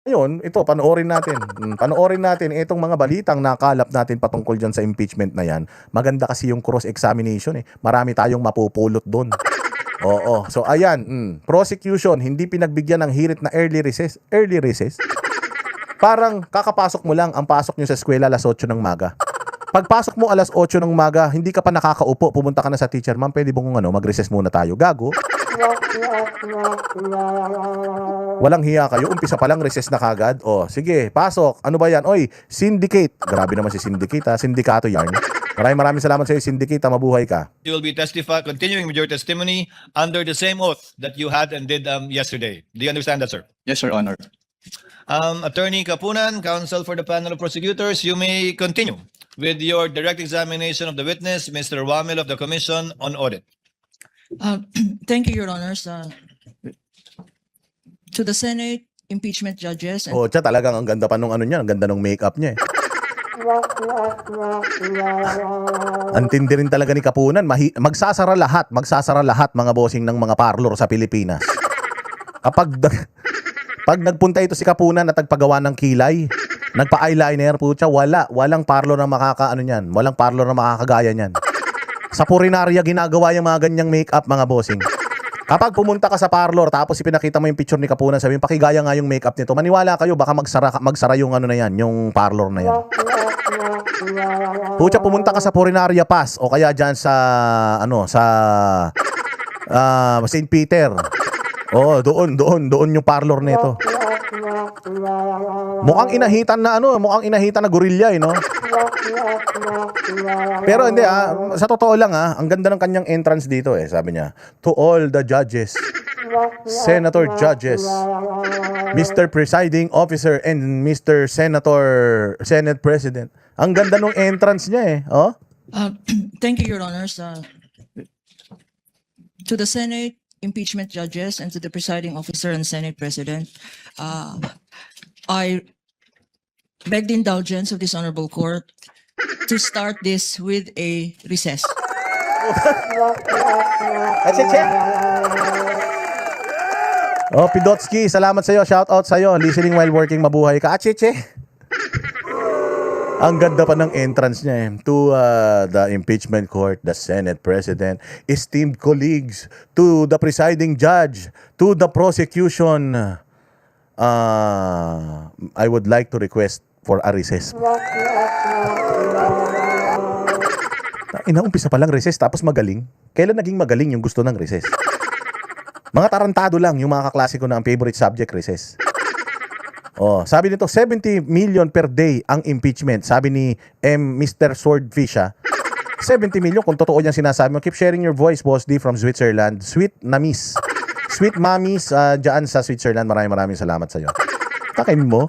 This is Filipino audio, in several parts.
Ngayon, ito panoorin natin. Panoorin natin itong mga balitang nakalap natin patungkol diyan sa impeachment na 'yan. Maganda kasi yung cross-examination eh. Marami tayong mapupulot doon. Oo. So ayan, prosecution hindi pinagbigyan ng hirit na early recess. Early recess? Parang kakapasok mo lang, ang pasok nyo sa eskwela alas 8 ng maga. Pagpasok mo alas 8 ng maga, hindi ka pa nakakaupo, pumunta ka na sa teacher, ma'am, pwede bang mag-recess muna tayo? Gago. Walang hiya kayo, umpisa pa lang recess na kagad. O, sige, pasok. Ano ba yan? Oy, syndicate. Grabe naman si syndicate ha, sindikato yarn. Maraming salamat sa iyo, syndicate ha, mabuhay ka. You will be continuing with your testimony under the same oath that you had and did yesterday. Do you understand that, sir? Yes, Your Honor. Attorney Kapunan, counsel for the panel of prosecutors, you may continue with your direct examination of the witness, Mr. Wamil of the Commission on Audit. Thank you, Your Honors. To the Senate, impeachment judges, and O, siya talagang ang ganda pa nung ano niya, ang ganda nung makeup niya eh. Antindi rin talaga ni Kapunan, magsasara lahat mga bossing ng mga parlor sa Pilipinas. Pag nagpunta ito si Kapunan at nagpagawa ng kilay, nagpa-eyeliner po siya, walang parlor na makakaano niyan, walang parlor na makakagaya niyan. Sa Purinaria ginagawa yung mga ganyang makeup mga bossing. Kapag pumunta ka sa parlor tapos ipinakita mo yung picture ni Kapunan, sabihin pakigaya nga yung makeup nito, maniwala kayo baka magsara yung ano na yan, yung parlor na yan. Pucha, pumunta ka sa Purinaria Pass o kaya diyan sa St. Peter. Oh, doon yung parlor nito. Mukhang inahitan na gorilla no. Pero hindi sa totoo lang ang ganda ng kanyang entrance dito sabi niya, to all the judges, Senator judges, Mr. Presiding Officer and Mr. Senate President. Ang ganda ng entrance niya oh. thank you, Your Honors. To the Senate, impeachment judges, and to the presiding officer and Senate President, I beg the indulgence of this honorable court to start this with a recess. Oh, Pidotsky, salamat sa iyo. Shout out sa iyo. Listening while working, mabuhay ka. Acheche. Ang ganda pa ng entrance niya to the impeachment court, the Senate President, esteemed colleagues, to the presiding judge, to the prosecution. I would like to request for a recess. Inaumpisa pa lang recess tapos magaling. Kailan naging magaling yung gusto ng recess? Mga tarantado lang yung mga kaklase ko na ang favorite subject recess. Oh, sabi nito 70 million per day ang impeachment. Sabi ni Mr. Swordfish 70 million kung totoo yan sinasabi mo. Keep sharing your voice, Boss D from Switzerland. Sweet Namis. Sweet Mamis dyan sa Switzerland. Maraming salamat sa iyo. Takin mo.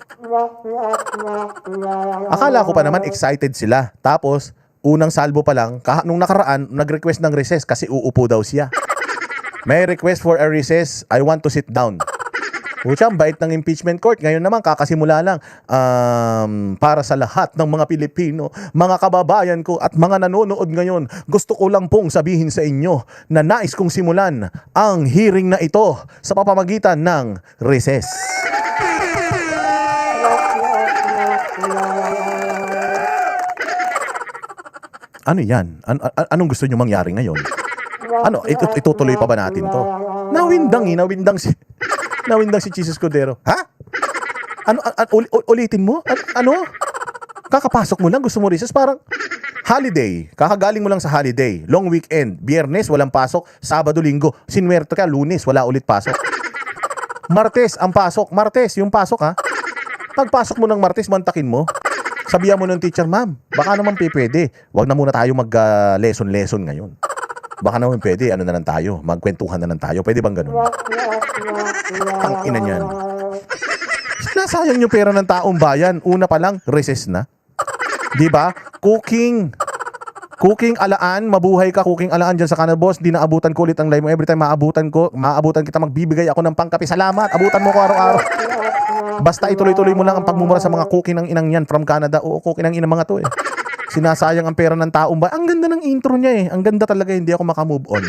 Akala ko pa naman excited sila. Tapos unang salbo pa lang, nung nakaraan, nag-request ng recess kasi uupo daw siya. May request for a recess. I want to sit down. Pucha, ang bait ng impeachment court. Ngayon naman, kakasimula lang. Para sa lahat ng mga Pilipino, mga kababayan ko at mga nanonood ngayon, gusto ko lang pong sabihin sa inyo na nais kong simulan ang hearing na ito sa pamamagitan ng recess. Ano yan? Anong gusto nyo mangyari ngayon? Ano? Itutuloy pa ba natin to? Nawindang si Jesus Cordero. Ha? Ulitin mo? Ano? Kakapasok mo lang, gusto mo recess? Parang holiday. Kakagaling mo lang sa holiday. Long weekend. Biyernes, walang pasok. Sabado, linggo. Sinwerte ka, Lunes, wala ulit pasok. Martes, ang pasok. Martes, yung pasok Pagpasok mo ng Martes, mantakin mo. Sabihan mo ng teacher, ma'am, baka naman pwede. Wag na muna tayo mag-lesson ngayon. Baka naman pwede, ano na lang tayo, magkwentuhan na lang tayo. Pwede bang ganun? Ang ina niyan. Sinasayang yung pera ng taong bayan. Una pa lang, recess na. Di ba? Cooking alaan, mabuhay ka, cooking alaan dyan sa kanal, boss. Di naabutan ko ulit ang live mo. Every time maabutan kita, magbibigay ako ng pangkape. Salamat, abutan mo ko araw-araw. Basta ituloy-tuloy mo lang ang pagmumura sa mga cooking ng inang yan from Canada. Oo, cooking ng inang mga to Sinasayang ang pera ng taong bayan. Ang ganda ng intro niya Ang ganda talaga, hindi ako makamove on.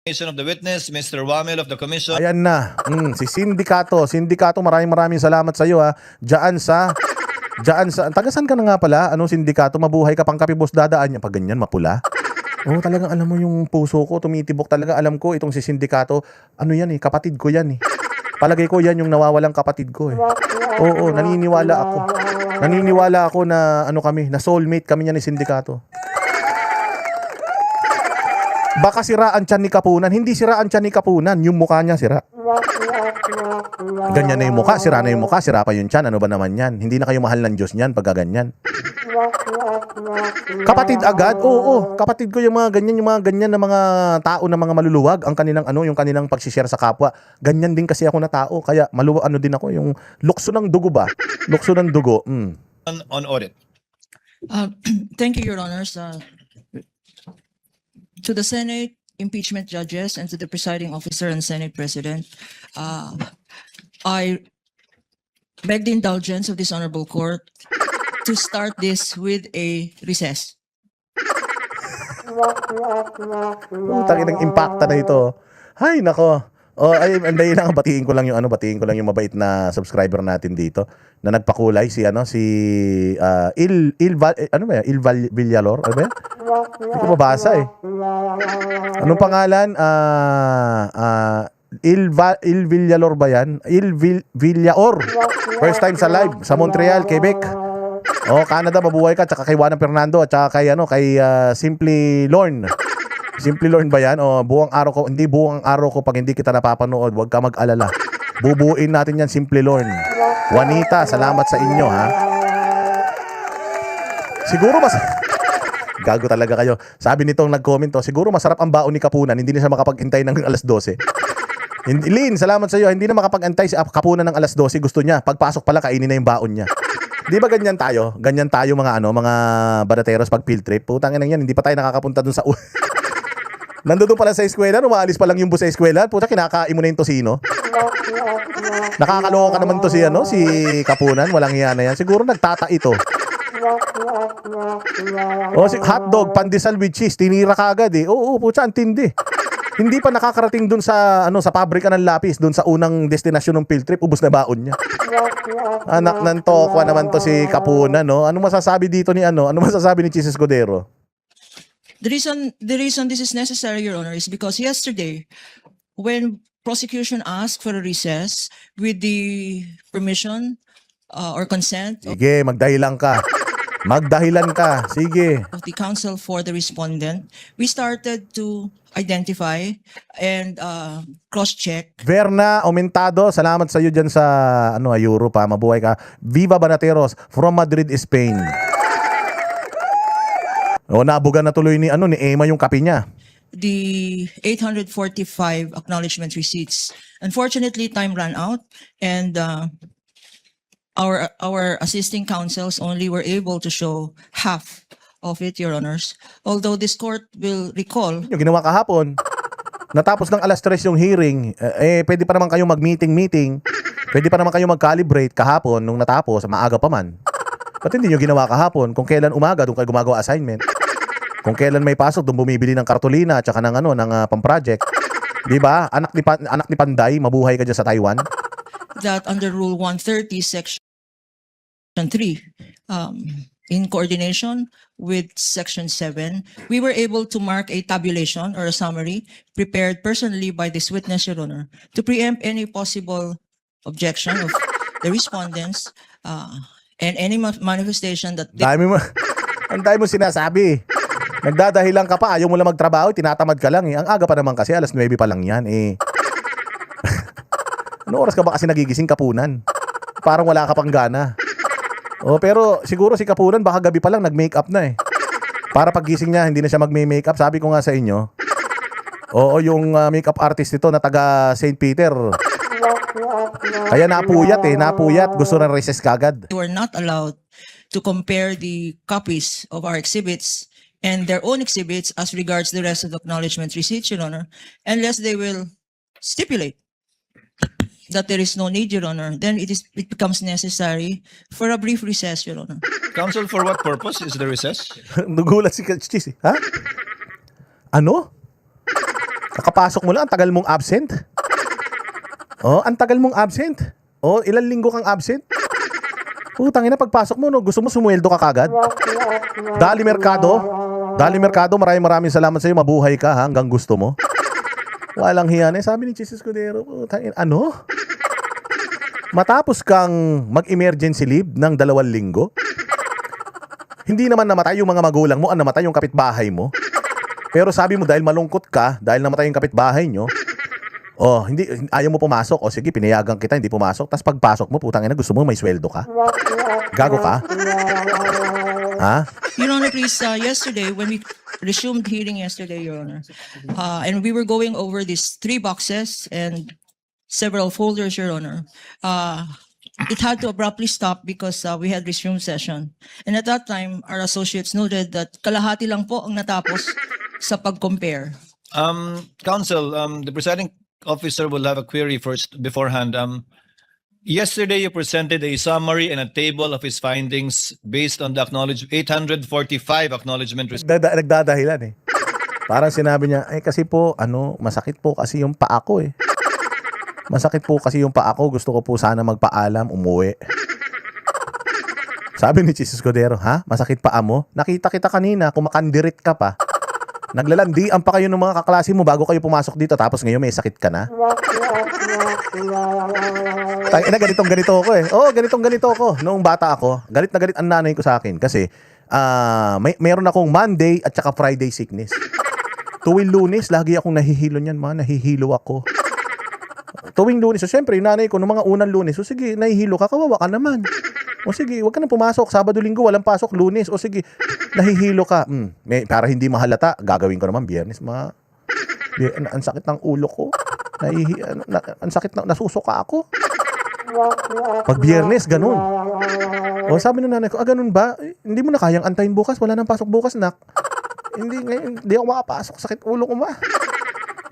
of the witness, Mr. Wamil of the Commission Ayan na. Si Sindikato. Sindikato, maraming salamat sa iyo ha. Diyan sa tagasan ka na nga pala. Anong sindikato? Mabuhay ka pang kapibos dadaan niya. Pag ganyan, mapula. Oo, talagang alam mo yung puso ko. Tumitibok talaga. Alam ko, itong si Sindikato, ano yan eh, kapatid ko yan eh. Palagay ko yan yung nawawalang kapatid ko eh. Oo, naniniwala ako. Naniniwala ako na ano kami, na soulmate kami niya ni Sindikato. Baka siraan tiyan ni Kapunan. Hindi siraan tiyan ni Kapunan. Yung mukha niya sira. Ganyan na yung mukha. Sira na yung mukha. Sira pa yung tiyan. Ano ba naman yan? Hindi na kayo mahal ng Diyos niyan pagka ganyan. Kapatid agad? Oo. Kapatid ko yung mga ganyan na mga tao na mga maluluwag. Ang kanilang yung kanilang pagsishare sa kapwa. Ganyan din kasi ako na tao. Kaya din ako. Yung lukso ng dugo ba? Lukso ng dugo. on audit. Thank you, Your Honors. To the Senate impeachment judges and to the presiding officer and Senate President, I beg the indulgence of this honorable court to start this with a recess. Taki ng impacta na ito. Hay nako. Andayin lang, batiin ko lang yung mabait na subscriber natin dito na nagpakulay si Il Villalor, ano ba yan? Hindi ko mabasa eh. Anong pangalan? Il Villalor ba yan? Villaor. First time sa live sa Montreal, Quebec. Canada, mabuhay ka. Tsaka kay Juan Fernando at tsaka kay Simply Lorne. Simply Lorne ba yan? Buong araw ko pag hindi kita napapanood, huwag ka mag-alala. Bubuuin natin yan, Simply Lorne. Juanita, salamat sa inyo ha. Siguro gago talaga kayo. Sabi nitong nag-comment siguro masarap ang baon ni Kapunan, hindi na siya makapag-intay ng alas 12. Lin, salamat sa iyo. Hindi na makapag-antay si Kapunan ng alas 12. Gusto niya, pagpasok pala kainin na yung baon niya. Di ba ganyan tayo? Ganyan tayo mga badateros pag field trip. Putang ina yan, hindi pa tayo nakakapunta dun sa nandoon pala sa eskwela, umaalis pa lang yung bus sa eskwela. Puta, kinakain mo na yung tosino. Nakakaloka naman to si Kapunan, walang hiya na yan. Siguro nagtata ito. Si hotdog, pandesal with cheese, tinira ka agad eh. Oo, puta, ang tindi. Hindi pa nakakarating dun sa pabrika ng lapis, dun sa unang destinasyon ng field trip, ubos na baon niya. Anak ng tokwa naman to si Kapunan, no? Ano masasabi dito ano masasabi ni Chis Escudero? The reason this is necessary, Your Honor, is because yesterday, when prosecution asked for a recess with the permission or consent Sige, magdahilan ka. Magdahilan ka. Sige. of the counsel for the respondent, we started to identify and cross-check. Verna Aumentado, salamat sa iyo diyan sa Europe ha. Mabuhay ka. Viva Banateros from Madrid, Spain. Nabuga na tuloy ni Emma yung kape niya. The 845 acknowledgement receipts. Unfortunately, time ran out, and our assisting counsels only were able to show half of it, Your Honors. Although this court will recall, Yung ginawa kahapon. Natapos ng alas 3 yung hearing, pwede pa naman kayong mag-meeting. Pwede pa naman kayong mag-calibrate kahapon nung natapos, maaga pa man. Ba't hindi nyo ginawa kahapon? Kung kailan umaga, doon kayo gumagawa assignment. Kung kailan may pasok, doon bumibili ng kartolina at saka ng pang-project. Di ba? Anak ni Panday, mabuhay ka dyan sa Taiwan. that under Rule 130, Section 3, in coordination with Section 7, we were able to mark a tabulation or a summary prepared personally by this witness, Your Honor, to preempt any possible objection of the respondents and any manifestation that they Ang dami mo sinasabi. Nagdadahilan ka pa, ayaw mo lang magtrabaho, tinatamad ka lang eh. Ang aga pa naman kasi, alas 9 pa lang yan eh. Ano oras ka ba kasi nagigising, Kapunan? Parang wala ka pang gana. Pero siguro si Kapunan baka gabi pa lang nag-makeup na eh. Para paggising niya, hindi na siya mag-makeup. Sabi ko nga sa inyo, yung makeup artist ito na taga St. Peter. Kaya napuyat. Gusto ng recess kagad. were not allowed to compare the copies of our exhibits and their own exhibits as regards the rest of the acknowledgement receipts, Your Honor, unless they will stipulate that there is no need, Your Honor, then it becomes necessary for a brief recess, Your Honor. Counsel, for what purpose is the recess? Nagulat si Chis eh. Ha? Ano? Kakapasok mo lang, ang tagal mong absent. Oh, ang tagal mong absent. Oh, ilang linggo kang absent. Putang ina, pagpasok mo, no, gusto mo sumweldo ka kagad? Dali Mercado, maraming salamat sa iyo. Mabuhay ka ha, hanggang gusto mo. Walang hiyan eh. Sabi ni Chis Escudero, putang ina, ano? Matapos kang mag-emergency leave ng 2 linggo, hindi naman namatay yung mga magulang mo, ang namatay yung kapitbahay mo. Pero sabi mo dahil malungkot ka, dahil namatay yung kapitbahay nyo, oh, hindi ayaw mo pumasok. O sige, pinayagan kita, hindi pumasok. Tapos pagpasok mo, putang ina, gusto mo may sweldo ka? Gago ka? Ha? Your Honor, please, yesterday, when we resumed hearing yesterday, Your Honor, and we were going over these 3 boxes and several folders, Your Honor, it had to abruptly stop because we had resumed session. And at that time, our associates noted that kalahati lang po ang natapos sa pag-compare. Counsel, the presiding officer will have a query first beforehand. Yesterday, you presented a summary and a table of his findings based on the 845 acknowledgement received. Nagdadahilan eh. Parang sinabi niya, kasi po, masakit po kasi yung paa ko eh. Masakit po kasi yung paa ko, gusto ko po sana magpaalam, umuwi. Sabi ni Chis Escudero, ha? Masakit paa mo? Nakita kita kanina, kumakandirit ka pa. Naglalandian pa kayo ng mga kaklase mo bago kayo pumasok dito, tapos ngayon may sakit ka na. Tangina, ganito ako eh. Oo, ganito ako. Noong bata ako, galit na galit ang nanay ko sa akin kasi meron akong Monday at saka Friday sickness. Tuwing Lunes, lagi akong nahihilo niyan, nahihilo ako. Tuwing Lunes, so syempre, yung nanay ko, noong mga unang Lunes, so sige, nahihilo ka, kawawa ka naman. O sige, wag ka na pumasok. Sabado, Linggo, walang pasok. Lunes, o sige, nahihilo ka. Para hindi mahalata, gagawin ko naman Biyernes. Ang sakit ng ulo ko. Ang sakit na, nasusuka ako. Pag Biyernes, ganun. O sabi ng nanay ko, ganun ba? Hindi mo na kayang antayin bukas. Wala nang pasok bukas, nak. Hindi ako makapasok. Sakit ulo ko, ma.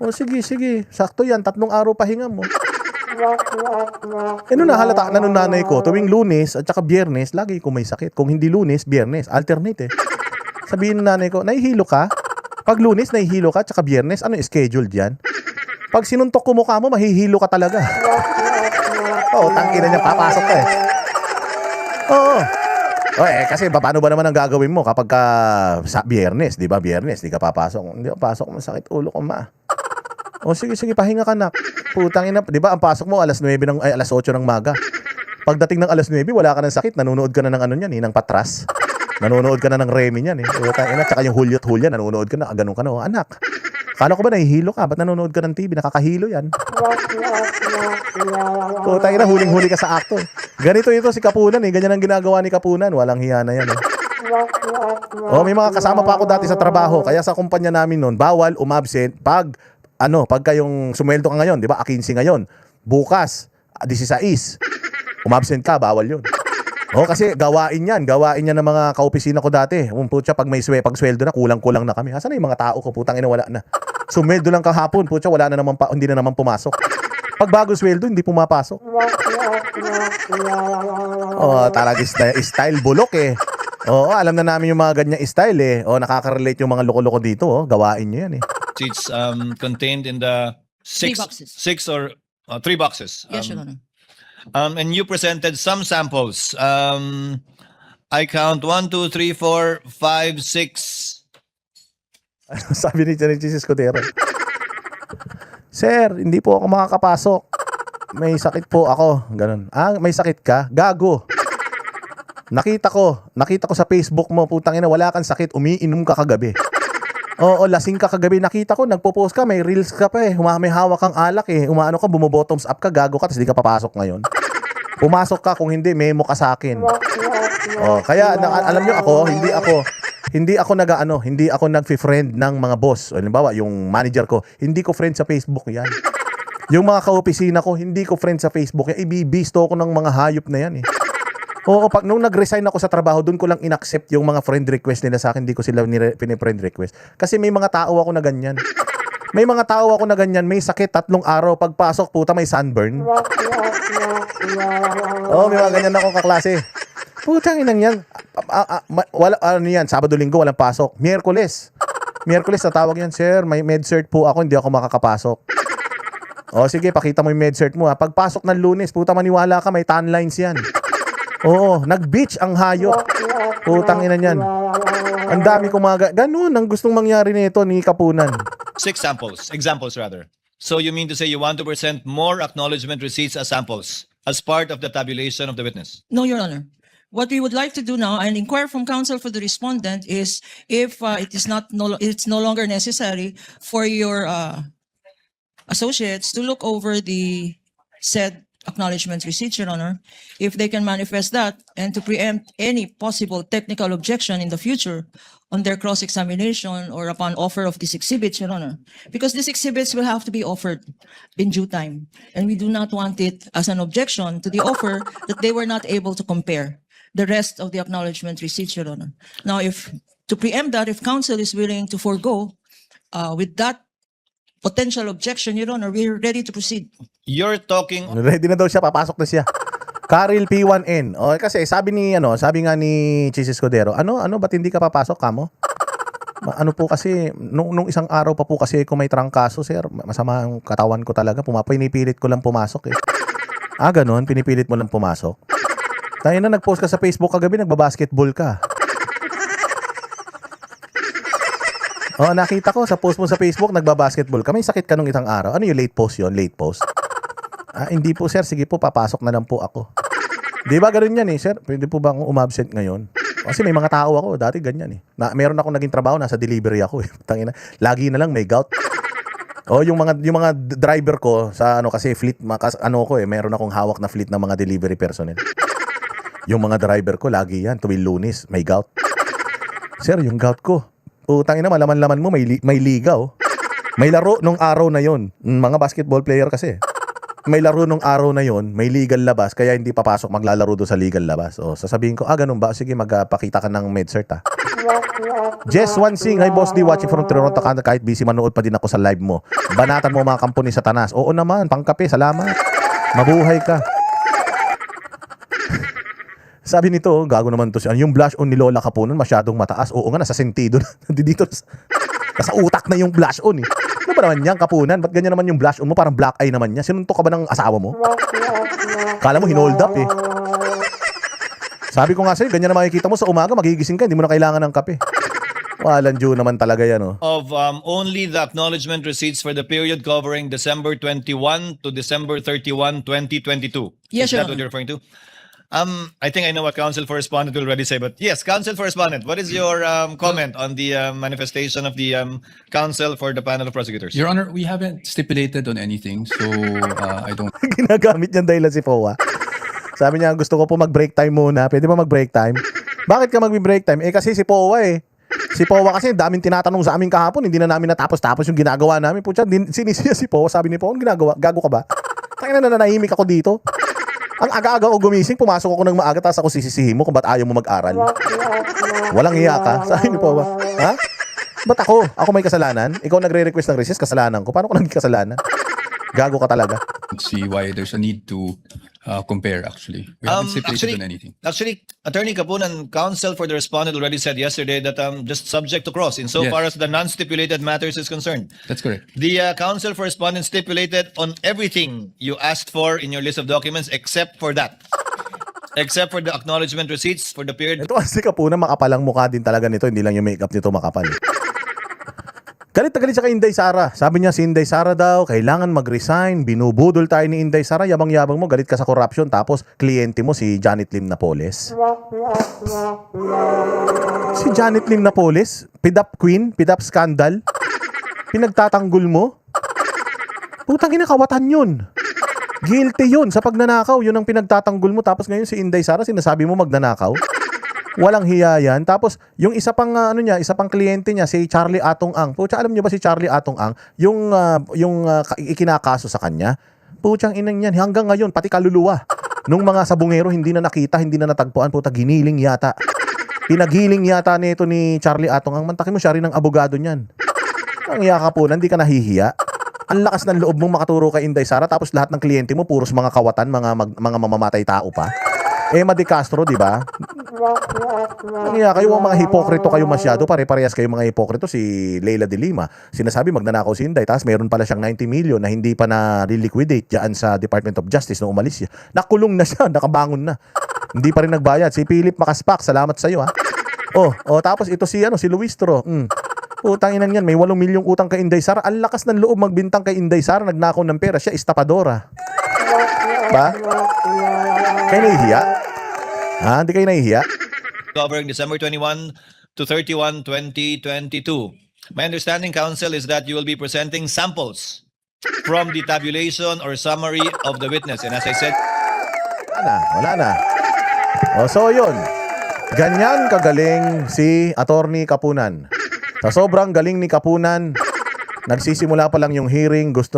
O sige. Sakto yan. 3 araw pahinga mo. Nahalata na nung nanay ko, tuwing Lunes at saka Biyernes, lagi ko may sakit. Kung hindi Lunes, Biyernes, alternate eh. Sabihin ng nanay ko, nahihilo ka? Pag Lunes, nahihilo ka, at saka Biyernes, ano yung schedule diyan? Pag sinuntok ko mukha mo, mahihilo ka talaga. Oo, tangina niya, papasok ka eh. Oo. Kasi paano ba naman ang gagawin mo kapag sa Biyernes, di ba? Biyernes, di ka papasok. Hindi ka pasok, masakit ulo ko, ma. O sige, pahinga ka na. Putang ina, 'di ba? Ang pasok mo alas 8 alas 8 ng maga. Pagdating ng alas 9, wala ka ng sakit, nanonood ka na ng niyan, ng Patras. Nanonood ka na ng Remy niyan eh. Putang ina, tsaka yung Hulyo't Hulya, nanonood ka na, ganun ka na, anak. Kala ko ba nahihilo ka? Ba't nanonood ka ng TV? Nakakahilo yan. Putang ina, huling-huli ka sa akto. Ganito ito si Kapunan eh. Ganyan ang ginagawa ni Kapunan. Walang hiya na yan eh. May mga kasama pa ako dati sa trabaho. Kaya sa kumpanya namin noon, bawal umabsent pagka yung sumweldo ka ngayon, di ba? 15 ngayon. Bukas, 16. Umabsent ka, bawal yun. Kasi gawain yan ng mga kaopisina ko dati. Putya, pag sweldo na, kulang-kulang na kami. Asan na yung mga tao ko? Putang ina, wala na. Sumweldo lang kahapon, putya, hindi na naman pumasok. Pag bago sweldo, hindi pumapasok. Talaga style bulok eh. Alam na namin yung mga ganyang style eh. Nakaka-relate yung mga loko-loko dito. Gawain nyo yan eh. It's contained in the 3 boxes. 3 boxes. Yes, Your Honor. And you presented some samples. I count 1, 2, 3, 4, 5, 6. Sabi ni Chis Escudero, Sir, hindi po ako makakapasok. May sakit po ako. Ganun. May sakit ka? Gago. Nakita ko sa Facebook mo, putang ina, wala kang sakit, umiinom ka kagabi. Lasing ka kagabi, nakita ko, nagpo-post ka, may reels ka pa eh, may hawak kang alak eh, ka, bumobottoms up ka, gago ka, tapos di ka papasok ngayon. Pumasok ka, kung hindi, memo ka sa akin. Kaya, alam nyo ako, hindi ako nag-friend ng mga boss. Halimbawa, yung manager ko, hindi ko friend sa Facebook yan. Yung mga kaopisina ko, hindi ko friend sa Facebook yan. Ibibisto ko ng mga hayop na yan eh. Nung nag-resign ako sa trabaho, doon ko lang in-accept yung mga friend request nila sa akin. Hindi ko sila pini-friend request. Kasi may mga tao ako na ganyan. May sakit 3 araw. Pagpasok, puta, may sunburn. May mga ganyan akong kaklase. Putang inang yan. Wala, yan, Sabado, Linggo, walang pasok. Miyerkules. Miyerkules tatawag yan, sir, may med-cert po ako, hindi ako makakapasok. O sige, pakita mo yung med-cert mo ha. Pagpasok ng Lunes, puta maniwala ka, may tan lines yan. Oo, nag-beach ang hayop. Putang ina niyan. Ang dami kong mga ganun ang gustong mangyari nito ni Kapunan. 6 examples rather. So you mean to say you want to present more acknowledgement receipts as samples as part of the tabulation of the witness? No, Your Honor. What we would like to do now and inquire from counsel for the respondent is if it's no longer necessary for your associates to look over the said acknowledgement receipt, Your Honor, if they can manifest that and to preempt any possible technical objection in the future on their cross-examination or upon offer of these exhibits, Your Honor. Because these exhibits will have to be offered in due time. And we do not want it as an objection to the offer that they were not able to compare the rest of the acknowledgement receipts, Your Honor. Now, to preempt that, if counsel is willing to forego with that potential objection, Your Honor, we're ready to proceed. You're talking Ready na daw siya, papasok na siya. Karil P1N. O kasi sabi nga ni Chis Escudero, ba't hindi ka papasok kamo? Ano po kasi nung isang araw pa po kasi kung may trangkaso, sir, masama ang katawan ko talaga, pinipilit ko lang pumasok eh. Ganon, pinipilit mo lang pumasok. Tayo na nag-post ka sa Facebook kagabi, nagbabasketball ka. Nakita ko sa post mo sa Facebook, nagbabasketball ka. May sakit ka nung isang araw. Ano yung late post yun? Late post? Hindi po sir, sige po, papasok na lang po ako. Di ba ganun yan eh, sir? Pwede po ba akong umabsent ngayon? Kasi may mga tao ako, dati ganyan eh. Meron akong naging trabaho, nasa delivery ako eh. Tangina, lagi na lang may gout. Yung mga driver ko sa kasi fleet, meron akong hawak na fleet ng mga delivery personnel. Yung mga driver ko, lagi yan, tuwing Lunes, may gout. Sir, yung gout ko, putang ina, malaman-laman mo, may liga oh. May laro nung araw na yon. Mga basketball player kasi. May laro nung araw na yon, may legal labas, kaya hindi papasok maglalaro doon sa legal labas. Sasabihin ko, ganun ba? Sige, magpakita ka ng med-cert Jess Wansing, hi Boss D, watching from Toronto, kahit busy manood pa din ako sa live mo. Banatan mo mga kampuni sa tanas. Oo naman, pangkape, salamat. Mabuhay ka. Sabi nito, gago naman to siya. Yung blush on ni Lola Kapunan masyadong mataas. Oo nga, nasa sentido na. Dito, nasa utak na yung blush on eh. Ano ba naman yan, Kapunan? Ba't ganyan naman yung blush on mo? Parang black eye naman niya. Sinuntok ka ba ng asawa mo? Kala mo hinold up eh. Sabi ko nga sa'yo, ganyan na makikita mo sa umaga, magigising ka, hindi mo na kailangan ng kape. Walang due naman talaga yan oh. of only the acknowledgement receipts for the period covering December 21 to December 31, 2022. Yes, Is Your that what Honor. you're referring to? I think I know what counsel for respondent will already say, but yes, counsel for respondent, what is your comment on the manifestation of the counsel for the panel of prosecutors? Your Honor, we haven't stipulated on anything, so I don't. Ginagamit niyang dahilan si Powa. Sabi niya, gusto ko po mag-break time muna. Pwede ba mag-break time? Bakit ka mag-break time? Kasi si Powa eh. Si Powa kasi daming tinatanong sa amin kahapon, hindi na namin natapos-tapos yung ginagawa namin. Putya, sinisiya si Powa. Sabi ni Powa, ginagawa? Gago ka ba? Kaya nananahimik ako dito. Ang aga-aga ako gumising, pumasok ako ng maaga, tapos ako sisisihin mo kung ba't ayaw mo mag-aral. Walang hiya ka. Sabi ni Powa, ha? Ba't ako? Ako may kasalanan? Ikaw nagre-request ng recess, kasalanan ko. Paano ko naging kasalanan? Gago ka talaga. See why there's a need to compare, actually. We haven't stipulated on anything. Actually, Attorney Kapunan, counsel for the respondent already said yesterday that just subject to cross insofar Yes. as the non-stipulated matters is concerned. That's correct. The counsel for respondent stipulated on everything you asked for in your list of documents except for that. Except for the acknowledgement receipts for the period. Ito kasi Kapunan, makapalang mukha din talaga nito. Hindi lang yung makeup nito makapal. Galit na galit siya kay Inday Sara. Sabi niya si Inday Sara daw, kailangan mag-resign. Binubudol tayo ni Inday Sara. Yabang-yabang mo, galit ka sa corruption. Tapos, kliyente mo si Janet Lim Napoles. Si Janet Lim Napoles, pidap queen, pidap scandal. Pinagtatanggol mo. Putang ina, kawatan yun. Guilty yun sa pagnanakaw. Yun ang pinagtatanggol mo. Tapos ngayon si Inday Sara, sinasabi mo magnanakaw. Walang hiya yan. Tapos, yung isa pang isa pang kliyente niya, si Charlie Atong Ang. Pucha, alam niyo ba si Charlie Atong Ang? Yung ikinakaso sa kanya. Puchang inang yan. Hanggang ngayon, pati kaluluwa. Nung mga sabungero, hindi na nakita, hindi na natagpuan. Puta, giniling yata. Pinagiling yata nito ni Charlie Atong Ang. Mantakin mo siya rin ang abogado niyan. Ang hiya ka po, hindi ka nahihiya. Ang lakas ng loob mong makaturo kay Inday Sara, tapos lahat ng kliyente mo, puros mga kawatan, mga mamamatay tao pa. Emma De Castro, di ba? Kaya kayo ang mga hipokrito kayo masyado. Pare-parehas kayo mga hipokrito. Si Leila de Lima, sinasabi magnanakaw si Inday, tapos meron pala siyang 90 million na hindi pa na-liquidate dyan sa Department of Justice nung umalis siya. Nakulong na siya, nakabangon na. Hindi pa rin nagbayad. Si Philip Makaspak, salamat sa iyo ha. Tapos ito si Luis Tro. Utang inan yan, may 8 milyong utang kay Inday Sara. Ang lakas ng loob magbintang kay Inday Sara, nagnakaw ng pera, siya estapadora. Ba? Kayo nahihiya? Ha? Hindi kayo nahihiya? Covering December 21 to 31, 2022. My understanding, Counsel, is that you will be presenting samples from the tabulation or summary of the witness. And as I said, Wala na. So yun. Ganyan kagaling si Attorney Kapunan. Sa sobrang galing ni Kapunan, nagsisimula pa lang yung hearing, gusto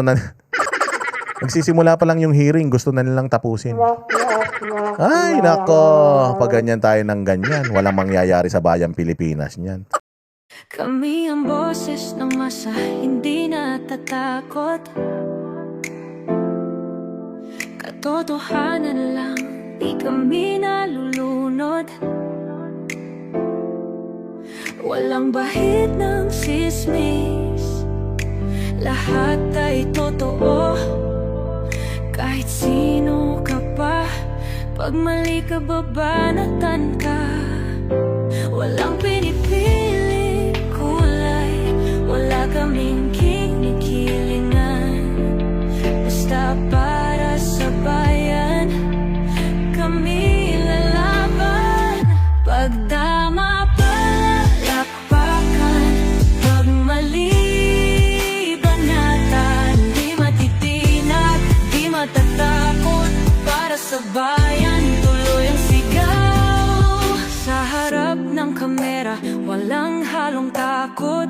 na nilang tapusin. Ay, nako. Pag ganyan tayo ng ganyan, walang mangyayari sa bayang Pilipinas niyan. Kami ang boses ng masa, hindi natatakot. Katotohanan lang, di kami nalulunod. Walang bahid ng sismis, lahat ay totoo. Kahit sino ka pa, pag mali ka babanatan ka. Walang pinipili kulay, wala kaming kinikilingan. Basta para sa bayan, kami lalaban. Pag tama palakpakan, pag mali banatan. Di matitinag, di matatakot, para sa bayan tuloy ang sigaw. Sa harap ng kamera, walang halong takot.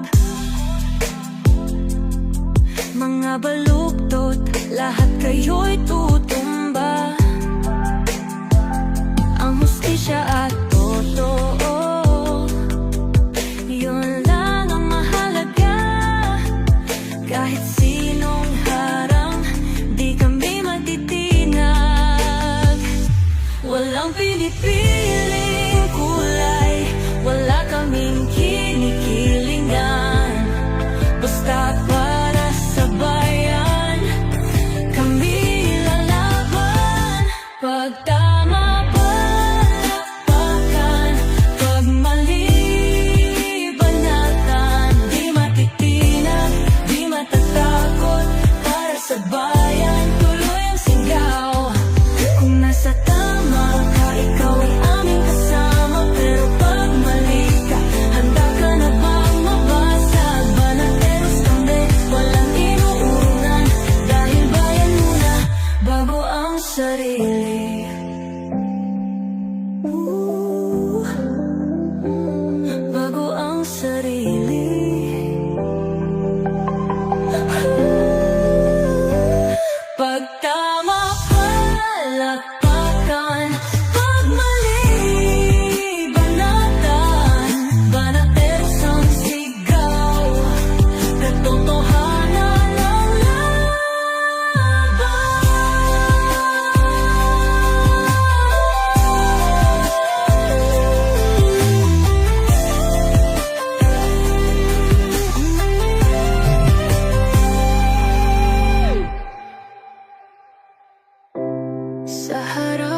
Mga baluktot, lahat kayo'y tutumba. Ang hustisya at totoo, yun lang ang mahalaga. Kahit sinong harang, di kami matitinag. Walang pinipiling kulay, wala kaming kinikilingan. Basta para sa bayan, kami lalaban. Pag tama palakpakan, pag mali banatan. Di matitinag, di matatakot, para sa bayan tuloy ang sigaw. Kung nasa tama ka, ikaw ay aming kasama. Pero pag mali ka, handa ka na bang mabasag? Banateros kami, walang inuunan. Dahil bayan muna, bago ang sarili. Bago ang sarili. Pag tama palakpakan, pag mali banatan. Banateros ang sigaw, katotohanan ang laban. Sa harap